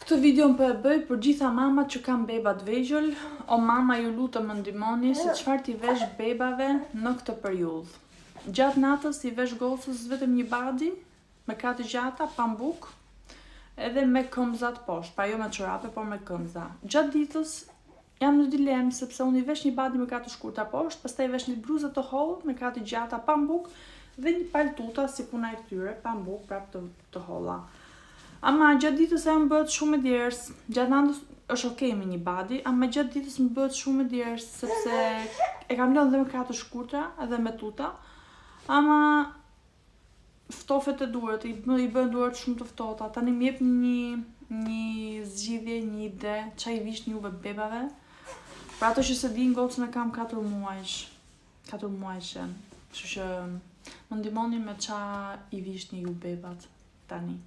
Këtë video më e bëj për gjitha mamat që kanë beba të vegjël, o mama ju lutem më ndihmoni se çfarë t'i vesh bebave në këtë periudhë. Gjatë natës i vesh gocës vetëm një badi me katë gjata, pambuk, edhe me këmbëzat poshtë, pa jo me çorape, por me këmbëza. Gjatë ditës jam në dilemë sepse unë i vesh një badi me katë shkurta poshtë, pastaj i vesh një bluzë të hollë me katë gjata, pambuk dhe një paltuta si puna e këtyre, pambuk prap të holla. Ama gjatë ditës e më bëhet shumë e djerës, gjatë natës është okej me një badi, ama gjatë ditës më bëhet shumë e djerës, sepse e kam lënë dhe me katë shkurtra edhe me tuta, ama ftofet e duart, i bën duart shumë të ftohta. Tani më jep një zgjidhje, një ide, ç'a i vishni juve bebave. Për ato që se din, gocën e kam 4 muajsh. 4 muajshe. Kështu që më ndihmoni me ç'a i vishni ju bebat tani.